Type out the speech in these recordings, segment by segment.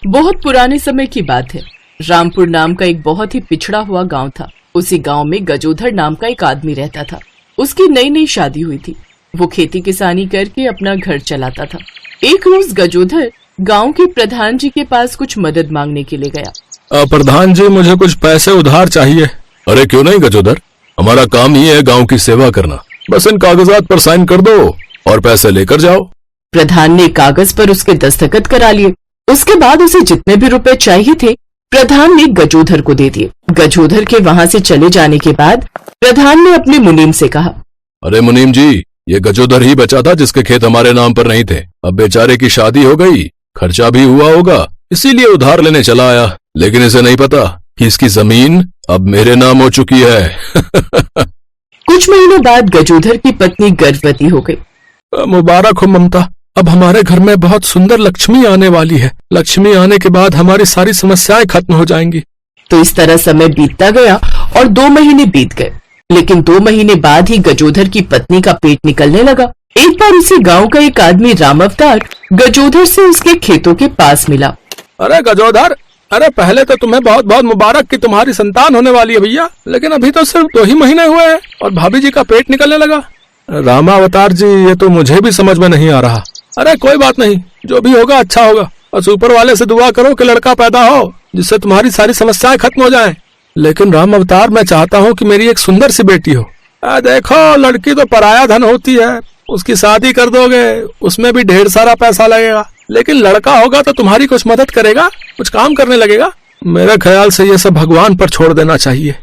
बहुत पुराने समय की बात है। रामपुर नाम का एक बहुत ही पिछड़ा हुआ गांव था। उसी गांव में गजोधर नाम का एक आदमी रहता था। उसकी नई नई शादी हुई थी। वो खेती किसानी करके अपना घर चलाता था। एक रोज गजोधर गांव के प्रधान जी के पास कुछ मदद मांगने के लिए गया। प्रधान जी, मुझे कुछ पैसे उधार चाहिए। अरे क्यों नहीं गजोधर, हमारा काम ही है गांव की सेवा करना। बस इन कागजात पर साइन कर दो और पैसे लेकर जाओ। प्रधान ने कागज पर उसके दस्तखत करा लिए। उसके बाद उसे जितने भी रुपए चाहिए थे प्रधान ने गजोधर को दे दिए। गजोधर के वहां से चले जाने के बाद प्रधान ने अपने मुनीम से कहा, अरे मुनीम जी, ये गजोधर ही बचा था जिसके खेत हमारे नाम पर नहीं थे। अब बेचारे की शादी हो गई, खर्चा भी हुआ होगा, इसीलिए उधार लेने चला आया। लेकिन इसे नहीं पता कि इसकी जमीन अब मेरे नाम हो चुकी है। कुछ महीनों बाद गजोधर की पत्नी गर्भवती हो गई। मुबारक हो ममता, अब हमारे घर में बहुत सुंदर लक्ष्मी आने वाली है। लक्ष्मी आने के बाद हमारी सारी समस्याएं खत्म हो जाएंगी। तो इस तरह समय बीतता गया और 2 महीने बीत गए। लेकिन 2 महीने बाद ही गजोधर की पत्नी का पेट निकलने लगा। एक बार उसी गांव का एक आदमी राम अवतार गजोधर से उसके खेतों के पास मिला। अरे गजोधर, अरे पहले तो तुम्हें बहुत बहुत मुबारक कि तुम्हारी संतान होने वाली है भैया। लेकिन अभी तो सिर्फ 2 ही महीने हुए हैं और भाभी जी का पेट निकलने लगा। रामावतार जी, ये तो मुझे भी समझ में नहीं आ रहा। अरे कोई बात नहीं, जो भी होगा अच्छा होगा। बस ऊपर वाले से दुआ करो कि लड़का पैदा हो जिससे तुम्हारी सारी समस्याएं खत्म हो जाएं। लेकिन राम अवतार, मैं चाहता हूँ कि मेरी एक सुंदर सी बेटी हो। देखो, लड़की तो पराया धन होती है, उसकी शादी कर दोगे उसमें भी ढेर सारा पैसा लगेगा। लेकिन लड़का होगा तो तुम्हारी कुछ मदद करेगा, कुछ काम करने लगेगा। मेरे ख्याल से ये सब भगवान पर छोड़ देना चाहिए।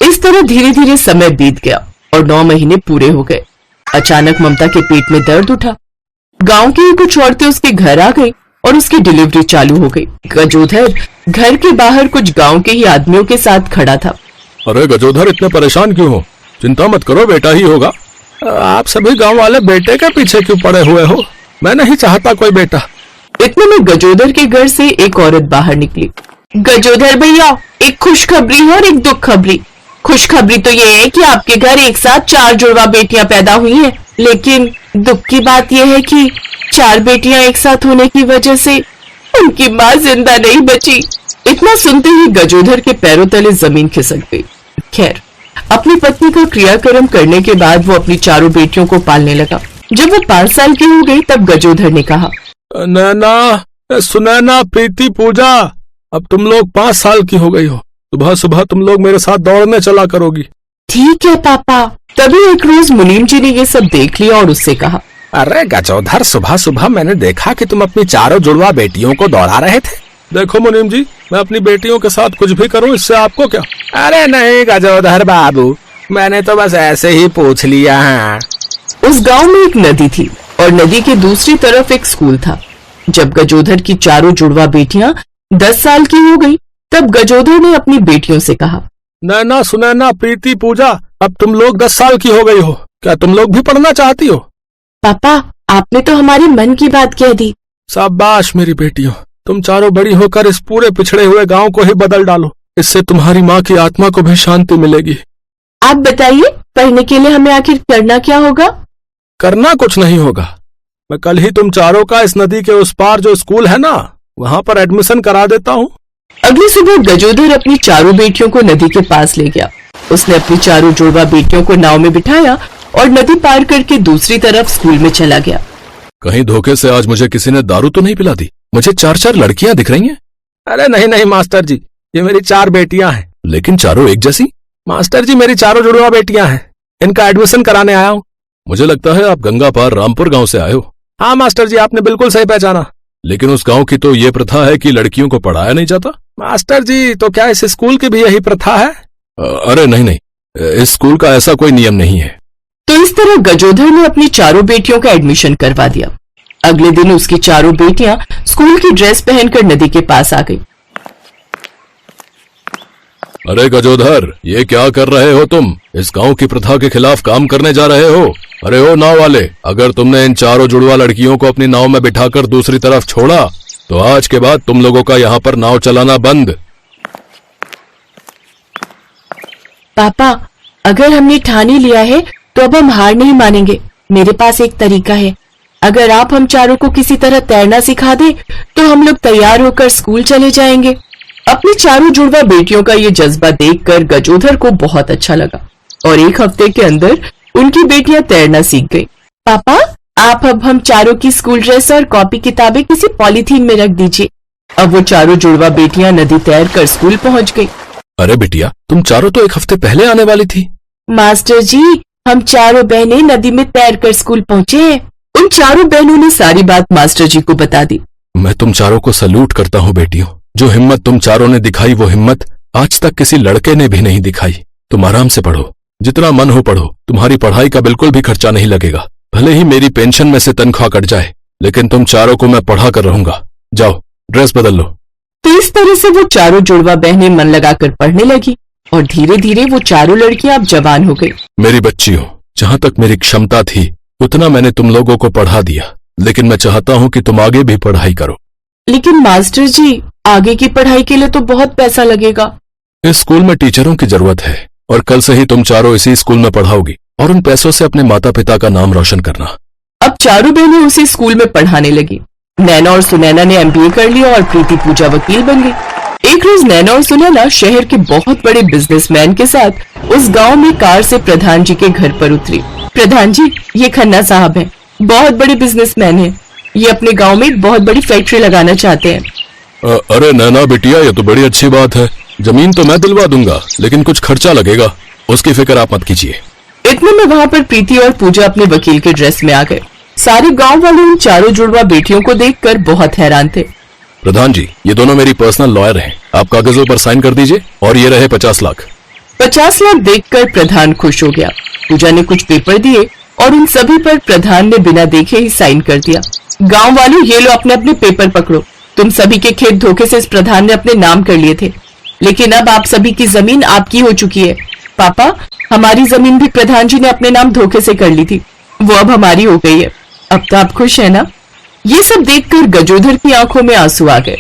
इस तरह धीरे धीरे समय बीत गया और 9 महीने पूरे हो गए। अचानक ममता के पेट में दर्द उठा। गांव की कुछ औरतें उसके घर आ गई और उसकी डिलीवरी चालू हो गई। गजोधर घर के बाहर कुछ गांव के ही आदमियों के साथ खड़ा था। अरे गजोधर, इतने परेशान क्यों हो? चिंता मत करो, बेटा ही होगा। आप सभी गांव वाले बेटे के पीछे क्यों पड़े हुए हो? मैं नहीं चाहता कोई बेटा। इतने में गजोधर के घर से एक औरत बाहर निकली। गजोधर भैया, एक खुशखबरी है और एक दुख खबरी। खुशखबरी तो ये है कि आपके घर एक साथ 4 जुड़वा बेटियां पैदा हुई हैं। लेकिन दुख की बात यह है कि 4 बेटियां एक साथ होने की वजह से उनकी माँ जिंदा नहीं बची। इतना सुनते ही गजोधर के पैरों तले जमीन खिसक गई। खैर, अपनी पत्नी का क्रियाक्रम करने के बाद वो अपनी 4 बेटियों को पालने लगा। जब वो 5 साल की हो गई तब गजोधर ने कहा, नैना, सुनैना, प्रीति, पूजा, अब तुम लोग 5 साल की हो गई हो। सुबह सुबह तुम लोग मेरे साथ दौड़ने चला करोगी। ठीक है पापा। तभी एक रोज मुनीम जी ने ये सब देख लिया और उससे कहा, अरे गजोधर, सुबह सुबह मैंने देखा कि तुम अपनी 4 जुड़वा बेटियों को दौड़ा रहे थे। देखो मुनीम जी, मैं अपनी बेटियों के साथ कुछ भी करूं, इससे आपको क्या? अरे नहीं गजोधर बाबू, मैंने तो बस ऐसे ही पूछ लिया है। उस गांव में एक नदी थी और नदी के दूसरी तरफ एक स्कूल था। जब गजोधर की 4 जुड़वा बेटियां 10 साल की हो गई तब गजोधर ने अपनी बेटियों से कहा, नैना, सुनैना, प्रीति, पूजा, अब तुम लोग 10 साल की हो गई हो। क्या तुम लोग भी पढ़ना चाहती हो? पापा, आपने तो हमारे मन की बात कह दी। शाबाश मेरी बेटियों, तुम चारों बड़ी होकर इस पूरे पिछड़े हुए गांव को ही बदल डालो। इससे तुम्हारी माँ की आत्मा को भी शांति मिलेगी। आप बताइए, पढ़ने के लिए हमें आखिर करना क्या होगा? करना कुछ नहीं होगा। मैं कल ही तुम चारों का इस नदी के उस पार जो स्कूल है ना, वहाँ पर एडमिशन करा देता हूँ। अगली सुबह गजोधर अपनी 4 बेटियों को नदी के पास ले गया। उसने अपनी 4 जुड़वा बेटियों को नाव में बिठाया और नदी पार करके दूसरी तरफ स्कूल में चला गया। कहीं धोखे से आज मुझे किसी ने दारू तो नहीं पिला दी? मुझे 4 लड़कियां दिख रही हैं। अरे नहीं नहीं मास्टर जी, ये मेरी 4 बेटियां हैं। लेकिन चारों एक जैसी? मास्टर जी, मेरी 4 जुड़वा बेटियां हैं, इनका एडमिशन कराने आया हूँ। मुझे लगता है आप गंगा पार रामपुर गाँव से आए हो। हाँ मास्टर जी, आपने बिल्कुल सही पहचाना। लेकिन उस गांव की तो ये प्रथा है कि लड़कियों को पढ़ाया नहीं जाता। मास्टर जी, तो क्या इस स्कूल की भी यही प्रथा है? अरे नहीं नहीं, इस स्कूल का ऐसा कोई नियम नहीं है। तो इस तरह गजोधर ने अपनी 4 बेटियों का एडमिशन करवा दिया। अगले दिन उसकी 4 बेटियां स्कूल की ड्रेस पहनकर नदी के पास आ गई। अरे गजोधर, ये क्या कर रहे हो तुम? इस गांव की प्रथा के खिलाफ काम करने जा रहे हो? अरे ओ नाव वाले, अगर तुमने इन 4 जुड़वा लड़कियों को अपनी नाव में बिठाकर दूसरी तरफ छोड़ा तो आज के बाद तुम लोगों का यहाँ पर नाव चलाना बंद। पापा, अगर हमने ठान ही लिया है तो अब हम हार नहीं मानेंगे। मेरे पास एक तरीका है। अगर आप हम चारों को किसी तरह तैरना सिखा दे तो हम लोग तैयार होकर स्कूल चले जाएंगे। अपनी चारों जुड़वा बेटियों का ये जज्बा देखकर गजोधर को बहुत अच्छा लगा और एक हफ्ते के अंदर उनकी बेटियां तैरना सीख गई। पापा, आप अब हम चारों की स्कूल ड्रेस और कॉपी किताबें किसी पॉलीथीन में रख दीजिए। अब वो चारों जुड़वा बेटियां नदी तैर कर स्कूल पहुंच गई। अरे बिटिया, तुम चारों तो एक हफ्ते पहले आने वाली थी। मास्टर जी, हम चारों बहनें नदी में तैर कर स्कूल पहुंचे हैं। उन चारों बहनों ने सारी बात मास्टर जी को बता दी। मैं तुम चारों को सल्यूट करता हूँ बेटियों। जो हिम्मत तुम चारों ने दिखाई वो हिम्मत आज तक किसी लड़के ने भी नहीं दिखाई। तुम आराम से पढ़ो, जितना मन हो पढ़ो। तुम्हारी पढ़ाई का बिल्कुल भी खर्चा नहीं लगेगा। भले ही मेरी पेंशन में से तनख्वाह कट जाए, लेकिन तुम चारों को मैं पढ़ा कर रहूंगा। जाओ, ड्रेस बदल लो। तो इस तरह से वो चारों जुड़वा बहनें मन लगाकर पढ़ने लगी और धीरे धीरे वो चारों लड़कियां अब जवान हो गई। मेरी बच्चियों, जहां तक मेरी क्षमता थी उतना मैंने तुम लोगों को पढ़ा दिया, लेकिन मैं चाहता हूं कि तुम आगे भी पढ़ाई करो। लेकिन मास्टर जी, आगे की पढ़ाई के लिए तो बहुत पैसा लगेगा। इस स्कूल में टीचरों की जरूरत है और कल से ही तुम चारों इसी स्कूल में पढ़ाओगी और उन पैसों से अपने माता पिता का नाम रोशन करना। अब चारों बहनें उसी स्कूल में पढ़ाने लगी। नैना और सुनैना ने MBA कर लिया और प्रीति पूजा वकील बन गई। एक रोज नैना और सुनैना शहर के बहुत बड़े बिजनेसमैन के साथ उस गांव में कार से प्रधान जी के घर पर उतरी। प्रधान जी, ये खन्ना साहब हैं, बहुत बड़े बिजनेसमैन हैं। ये अपने गांव में एक बहुत बड़ी फैक्ट्री लगाना चाहते हैं। अरे नैना बिटिया, ये तो बड़ी अच्छी बात है। जमीन तो मैं दिलवा दूंगा, लेकिन कुछ खर्चा लगेगा, उसकी फिक्र आप मत कीजिए। इतने में वहाँ पर प्रीति और पूजा अपने वकील के ड्रेस में आ गए। सारे गांव वाले उन चारों जुड़वा बेटियों को देखकर बहुत हैरान थे। प्रधान जी, ये दोनों मेरी पर्सनल लॉयर हैं। आप कागजों पर साइन कर दीजिए और ये रहे 50 लाख। 50 लाख देखकर प्रधान खुश हो गया। पूजा ने कुछ पेपर दिए और उन सभी पर प्रधान ने बिना देखे ही साइन कर दिया। गांव वालों, ये लो अपने अपने पेपर पकड़ो। तुम सभी के खेत धोखे से इस प्रधान ने अपने नाम कर लिए थे, लेकिन अब आप सभी की जमीन आपकी हो चुकी है। पापा, हमारी जमीन भी प्रधान जी ने अपने नाम धोखे से कर ली थी, वो अब हमारी हो गई है। अब तो आप खुश है ना? ये सब देखकर गजोधर की आंखों में आंसू आ गए।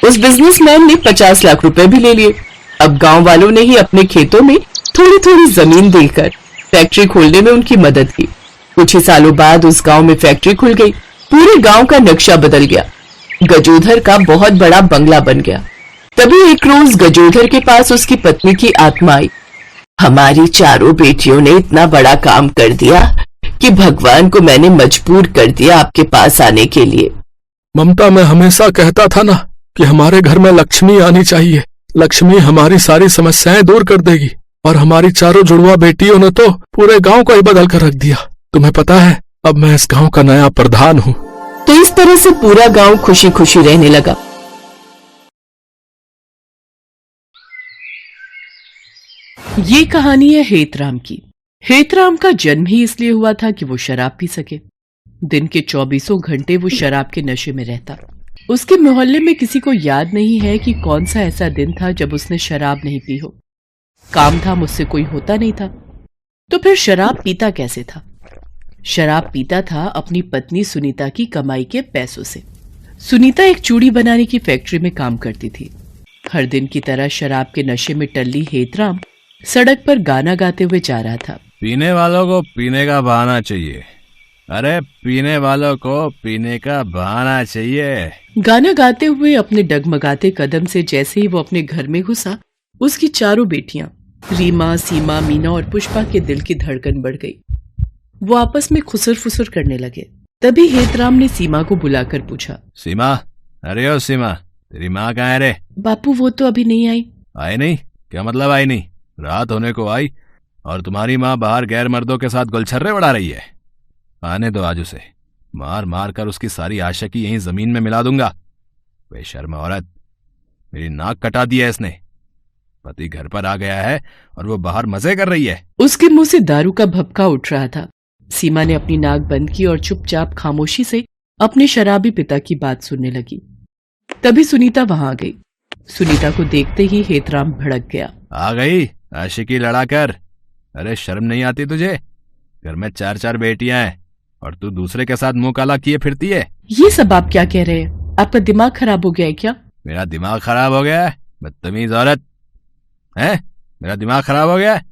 उस बिजनेसमैन ने 50 लाख रुपए भी ले लिए। अब गांव वालों ने ही अपने खेतों में थोड़ी थोड़ी जमीन देकर फैक्ट्री खोलने में उनकी मदद की। कुछ ही सालों बाद उस गांव में फैक्ट्री खुल गई। पूरे गांव का नक्शा बदल गया। गजोधर का बहुत बड़ा बंगला बन गया। तभी एक रोज गजोधर के पास उसकी पत्नी की आत्मा आई। हमारी चारों बेटियों ने इतना बड़ा काम कर दिया कि भगवान को मैंने मजबूर कर दिया आपके पास आने के लिए। ममता, मैं हमेशा कहता था ना कि हमारे घर में लक्ष्मी आनी चाहिए। लक्ष्मी हमारी सारी समस्याएं दूर कर देगी, और हमारी चारों जुड़वा बेटियों ने तो पूरे गांव को ही बदल कर रख दिया। तुम्हें पता है, अब मैं इस गांव का नया प्रधान हूँ। तो इस तरह से पूरा गांव खुशी खुशी रहने लगा। ये कहानी है हेतराम की। हेतराम का जन्म ही इसलिए हुआ था कि वो शराब पी सके। दिन के 24 घंटे वो शराब के नशे में रहता। उसके मोहल्ले में किसी को याद नहीं है कि कौन सा ऐसा दिन था जब उसने शराब नहीं पी हो। काम धाम उससे कोई होता नहीं था, तो फिर शराब पीता कैसे था? शराब पीता था अपनी पत्नी सुनीता की कमाई के पैसों से। सुनीता एक चूड़ी बनाने की फैक्ट्री में काम करती थी। हर दिन की तरह शराब के नशे में टल्ली हेतराम सड़क पर गाना गाते हुए जा रहा था। पीने वालों को पीने का बहाना चाहिए। अरे पीने वालों को पीने का बहाना चाहिए। गाना गाते हुए अपने डगमगाते कदम से जैसे ही वो अपने घर में घुसा, उसकी चारों बेटियां रीमा, सीमा, मीना और पुष्पा के दिल की धड़कन बढ़ गई। वो आपस में खुसर फुसर करने लगे। तभी हेतराम ने सीमा को बुलाकर पूछा, सीमा, अरे ओ सीमा, तेरी माँ कहाँ है रे? बापू, वो तो अभी नहीं आई। आई नहीं? क्या मतलब आई नहीं? रात होने को आई और तुम्हारी माँ बाहर गैर मर्दों के साथ गुलछर्रे उड़ा रही है। आने दो आज उसे। मार मार कर उसकी सारी आशिकी यहीं जमीन में मिला दूंगा। बेशर्म औरत, मेरी नाक कटा दी है इसने। पति घर पर आ गया है और वो बाहर मजे कर रही है। उसके मुंह से दारू का भपका उठ रहा था। सीमा ने अपनी नाक बंद की और चुपचाप खामोशी से अपने शराबी पिता की बात सुनने लगी। तभी सुनीता वहां आ गई। सुनीता को देखते ही हेतराम भड़क गया। आ गई आशिकी लड़ाकर? अरे शर्म नहीं आती तुझे? घर में 4-4 बेटियां हैं और तू दूसरे के साथ मुंह काला किए फिरती है। ये सब आप क्या कह रहे हैं? आपका दिमाग खराब हो गया है क्या? मेरा दिमाग खराब हो गया है? बदतमीज औरत है। मेरा दिमाग खराब हो गया है?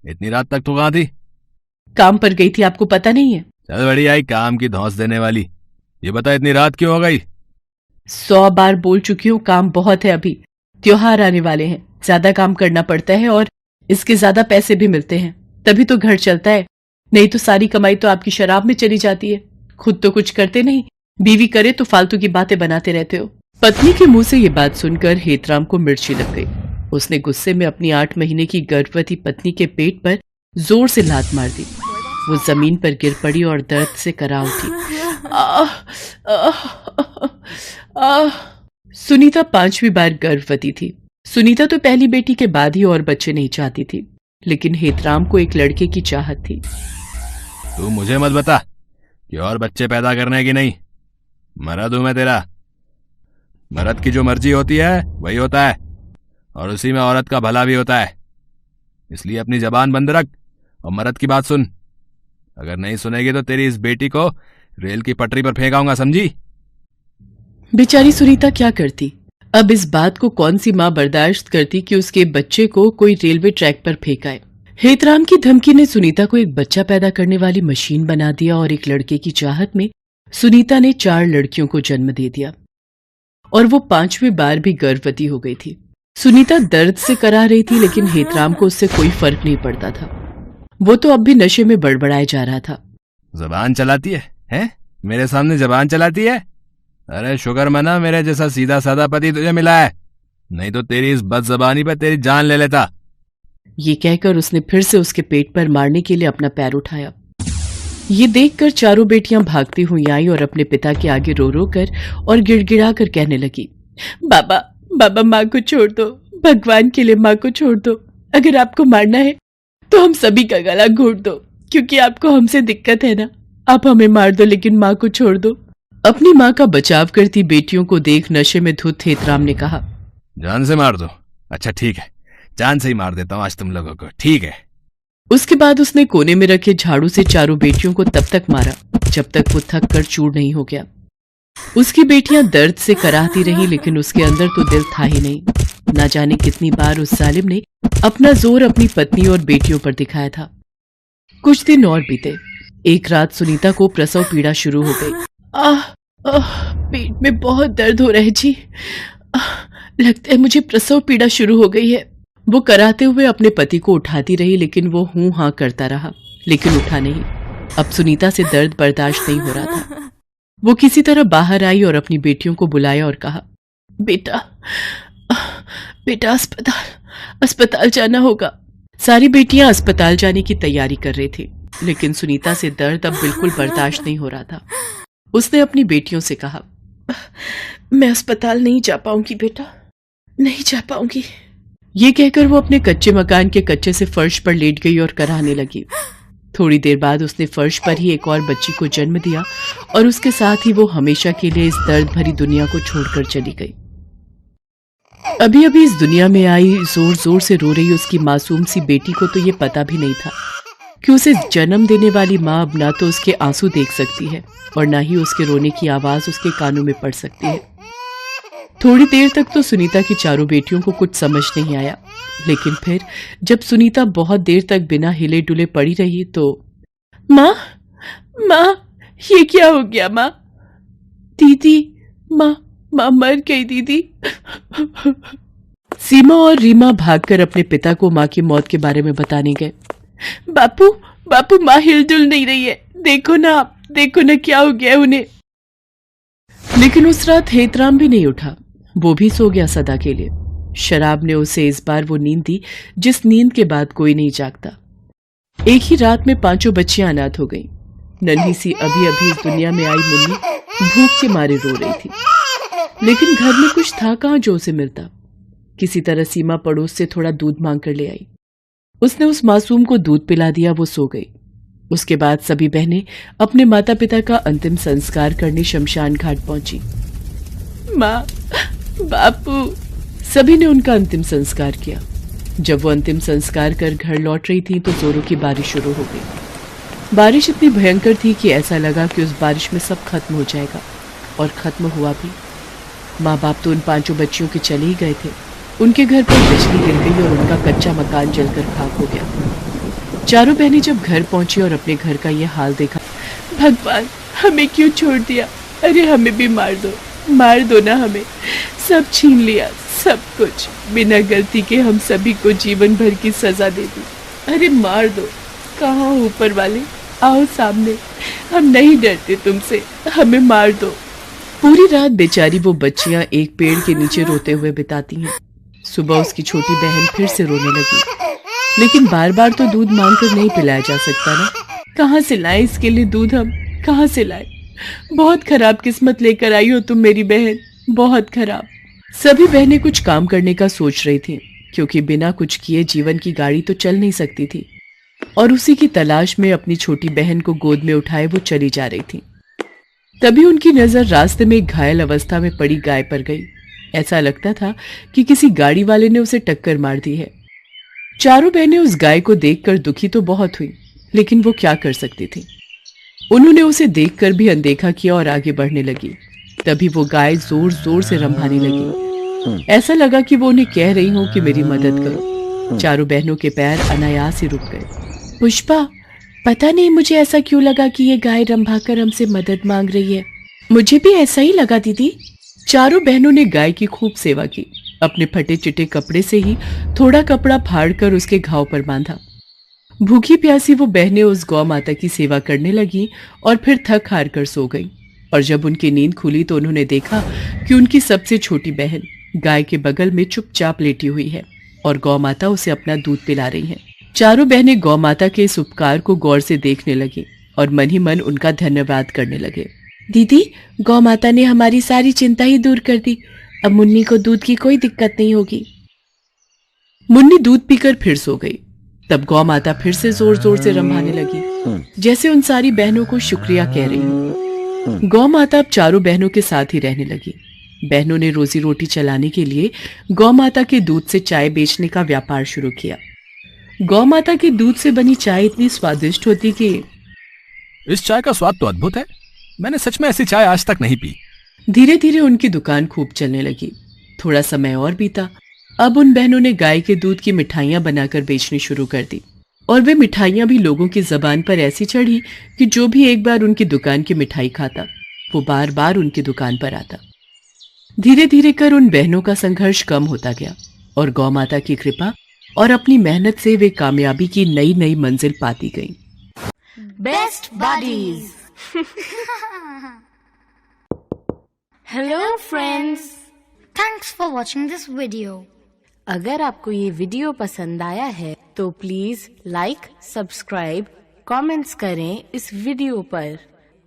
इतनी रात तक तू कहाँ थी? काम पर गई थी, आपको पता नहीं है? चल बड़ी आई काम की धौंस देने वाली। ये बता इतनी रात क्यों हो गई? 100 बार बोल चुकी हूँ, काम बहुत है, अभी त्योहार आने वाले हैं, ज्यादा काम करना पड़ता है और इसके ज्यादा पैसे भी मिलते हैं, तभी तो घर चलता है। नहीं तो सारी कमाई तो आपकी शराब में चली जाती है। खुद तो कुछ करते नहीं, बीवी करे तो फालतू की बातें बनाते रहते हो। पत्नी के मुंह से ये बात सुनकर हेतराम को मिर्ची लग गई। उसने गुस्से में अपनी 8 महीने की गर्भवती पत्नी के पेट पर जोर से लात मार दी। वो जमीन पर गिर पड़ी और दर्द से करा उठी। सुनीता 5वीं बार गर्भवती थी। सुनीता तो पहली बेटी के बाद ही और बच्चे नहीं चाहती थी, लेकिन हेतराम को एक लड़के की चाहत थी। तू मुझे मत बता कि और बच्चे पैदा करने की नहीं, मर्द हूं मैं तेरा। मर्द की जो मर्जी होती है वही होता है, और उसी में औरत का भला भी होता है। इसलिए अपनी जबान बंद रख और मर्द की बात सुन। अगर नहीं सुनेगी तो तेरी इस बेटी को रेल की पटरी पर फेंकाऊंगा, समझी? बेचारी सुनीता क्या करती? अब इस बात को कौन सी माँ बर्दाश्त करती कि उसके बच्चे को कोई रेलवे ट्रैक पर फेंकाए। हेतराम की धमकी ने सुनीता को एक बच्चा पैदा करने वाली मशीन बना दिया और एक लड़के की चाहत में सुनीता ने 4 लड़कियों को जन्म दे दिया और वो 5वीं बार भी गर्भवती हो गई थी। सुनीता दर्द से करा रही थी, लेकिन हेतराम को उससे कोई फर्क नहीं पड़ता था। वो तो अब भी नशे में बड़बड़ाए जा रहा था। जबान चलाती है, हैं? मेरे सामने जबान चलाती है? अरे शुक्र मना मेरे जैसा सीधा साधा पति तुझे मिला है, नहीं तो तेरी इस बदजबानी पर तेरी जान ले लेता। ये कहकर उसने फिर से उसके पेट पर मारने के लिए अपना पैर उठाया। ये देखकर चारों बेटियां भागती हुई आई और अपने पिता के आगे रो रो कर और गिड़गिड़ा कर कहने लगी, बाबा बाबा माँ को छोड़ दो, भगवान के लिए माँ को छोड़ दो। अगर आपको मारना है तो हम सभी का गला घोट दो, क्योंकि आपको हमसे दिक्कत है ना। आप हमें मार दो लेकिन माँ को छोड़ दो। अपनी माँ का बचाव करती बेटियों को देख नशे में धुत हेतराम ने कहा, जान से मार दो? अच्छा ठीक है, जान से ही मार देता हूँ आज तुम लोगों को, ठीक है। उसके बाद उसने कोने में रखे झाड़ू से चारों बेटियों को तब तक मारा जब तक वो थक कर चूर नहीं हो गया। उसकी बेटियां दर्द से कराहती रही, लेकिन उसके अंदर तो दिल था ही नहीं। ना जाने कितनी बार उस जालिम ने अपना जोर अपनी पत्नी और बेटियों पर दिखाया था। कुछ दिन और बीते। एक रात सुनीता को प्रसव पीड़ा शुरू हो गई। पेट में बहुत दर्द हो रहा है जी। लगता है मुझे प्रसव पीड़ा शुरू हो गई है। वो कराते हुए अपने पति को उठाती रही, लेकिन वो हूं हां करता रहा, लेकिन उठा नहीं। अब सुनीता से दर्द बर्दाश्त नहीं हो रहा था। वो किसी तरह बाहर आई और अपनी बेटियों को बुलाया और कहा, बेटा बेटा अस्पताल जाना होगा। सारी बेटियां अस्पताल जाने की तैयारी कर रही थी, लेकिन सुनीता से दर्द अब बिल्कुल बर्दाश्त नहीं हो रहा था। उसने अपनी बेटियों से कहा, मैं अस्पताल नहीं जा पाऊंगी बेटा, नहीं जा पाऊंगी। ये कहकर वो अपने कच्चे मकान के कच्चे से फर्श पर लेट गई और कराहने लगी। थोड़ी देर बाद उसने फर्श पर ही एक और बच्ची को जन्म दिया और उसके साथ ही वो हमेशा के लिए इस दर्द भरी दुनिया को छोड़कर चली गई। अभी अभी इस दुनिया में आई जोर जोर से रो रही उसकी मासूम सी बेटी को तो ये पता भी नहीं था कि उसे जन्म देने वाली माँ अब ना तो उसके आंसू देख सकती है और ना ही उसके रोने की आवाज उसके कानों में पड़ सकती है। थोड़ी देर तक तो सुनीता की चारों बेटियों को कुछ समझ नहीं आया, लेकिन फिर जब सुनीता बहुत देर तक बिना हिले डुले पड़ी रही तो, माँ माँ ये क्या हो गया माँ? दीदी माँ मर गई दीदी। सीमा और रीमा भागकर अपने पिता को माँ की मौत के बारे में बताने गए। बापू माँ हिलजुल नहीं रही है, देखो ना क्या हो गया उन्हें। लेकिन उस रात हेतराम भी नहीं उठा, वो भी सो गया सदा के लिए। शराब ने उसे इस बार वो नींद दी जिस नींद के बाद कोई नहीं जागता। एक ही रात में 5 बच्चियां अनाथ हो गईं। नन्ही सी अभी अभी इस दुनिया में आई मुन्नी भूख के मारे रो रही थी, लेकिन घर में कुछ था कहाँ जो उसे मिलता। किसी तरह सीमा पड़ोस से थोड़ा दूध मांग कर ले आई। उसने उस मासूम को दूध पिला दिया, वो सो गई। उसके बाद सभी बहनें अपने माता पिता का अंतिम संस्कार करने शमशान घाट पहुंची। माँ बापू सभी ने उनका अंतिम संस्कार किया। जब वो अंतिम संस्कार कर घर लौट रही थी तो जोरों की बारिश शुरू हो गई। बारिश इतनी भयंकर थी कि ऐसा लगा कि उस बारिश में सब खत्म हो जाएगा, और खत्म हुआ भी। माँ बाप तो उन 5 बच्चियों के चले ही गए थे। उनके घर पर बिजली गिर गई और उनका कच्चा मकान जलकर खाक हो गया। चारों बहनें जब घर पहुंची और अपने घर का यह हाल देखा, भगवान हमें क्यों छोड़ दिया? अरे हमें भी मार दो ना हमें। सब छीन लिया, सब कुछ। बिना गलती के हम सभी को जीवन भर की सजा दे दी। अरे मार दो। कहाँ ऊपर वाले, आओ सामने। हम नहीं डरते तुमसे, हमें मार दो। पूरी रात बेचारी वो बच्चियां एक पेड़ के नीचे रोते हुए बिताती हैं। सुबह उसकी छोटी बहन फिर से रोने लगी, लेकिन बार बार तो दूध मांगकर नहीं पिलाया जा सकता ना। कहाँ से लाए इसके लिए दूध, हम कहाँ से लाए? बहुत खराब किस्मत लेकर आई हो तुम मेरी बहन, बहुत खराब। सभी बहनें कुछ काम करने का सोच रही थी, क्योंकि बिना कुछ किए जीवन की गाड़ी तो चल नहीं सकती थी। और उसी की तलाश में अपनी छोटी बहन को गोद में उठाए वो चली जा रही थी। तभी उनकी नजर रास्ते में एक घायल अवस्था में पड़ी गाय पर गई। ऐसा लगता था कि किसी गाड़ी वाले ने उसे टक्कर मार दी है। चारों बहनें उस गाय को देखकर दुखी तो बहुत हुई, लेकिन वो क्या कर सकती थी। उन्होंने उसे देखकर भी अनदेखा किया और आगे बढ़ने लगी। तभी वो गाय जोर जोर से रंभाने लगी। ऐसा लगा कि वो उन्हें कह रही हो कि मेरी मदद करो। चारों बहनों के पैर अनायास ही रुक गए। पुष्पा, पता नहीं मुझे ऐसा क्यों लगा कि ये गाय रंभाकर हमसे मदद मांग रही है। मुझे भी ऐसा ही लगा दीदी। चारों बहनों ने गाय की खूब सेवा की। अपने फटे चिटे कपड़े से ही थोड़ा कपड़ा फाड़कर उसके घाव पर बांधा। भूखी प्यासी वो बहनें उस गौ माता की सेवा करने लगी और फिर थक हार कर सो गईं। और जब उनकी नींद खुली तो उन्होंने देखा कि उनकी सबसे छोटी बहन गाय के बगल में चुपचाप लेटी हुई है और गौ माता उसे अपना दूध पिला रही है। चारों बहनें गौ माता के इस उपकार को गौर से देखने लगी और मन ही मन उनका धन्यवाद करने लगे। दीदी, गौ माता ने हमारी सारी चिंता ही दूर कर दी। अब मुन्नी को दूध की कोई दिक्कत नहीं होगी। मुन्नी दूध पीकर फिर सो गई। तब गौ माता फिर से जोर जोर से रंभाने लगी, जैसे उन सारी बहनों को शुक्रिया कह रही हो। गौ माता अब चारों बहनों के साथ ही रहने लगी। बहनों ने रोजी रोटी चलाने के लिए गौ माता के दूध से चाय बेचने का व्यापार शुरू किया। गौ माता के दूध से बनी चाय इतनी स्वादिष्ट होती कि इस चाय का स्वाद तो अद्भुत है। मैंने सच में ऐसी चाय आज तक नहीं पी। धीरे धीरे उनकी दुकान खूब चलने लगी। थोड़ा समय और बीता। अब उन बहनों ने गाय के दूध की मिठाइयां बनाकर बेचनी शुरू कर दी और वे मिठाइयां भी लोगों की जबान पर ऐसी चढ़ी कि जो भी एक बार उनकी दुकान की मिठाई खाता वो बार बार उनकी दुकान पर आता। धीरे धीरे कर उन बहनों का संघर्ष कम होता गया और गौ माता की कृपा और अपनी मेहनत से वे कामयाबी की नई नई मंजिल पाती गईं। Best buddies. Hello friends, thanks for watching this video. अगर आपको ये वीडियो पसंद आया है तो प्लीज लाइक, सब्सक्राइब, कमेंट्स करें इस वीडियो पर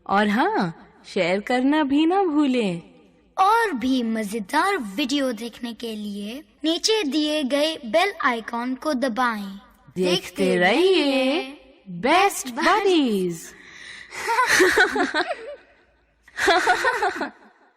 और हाँ, शेयर करना भी ना भूलें। और भी मजेदार वीडियो देखने के लिए नीचे दिए गए बेल आइकॉन को दबाएं। देखते रहिए बेस्ट बडीज।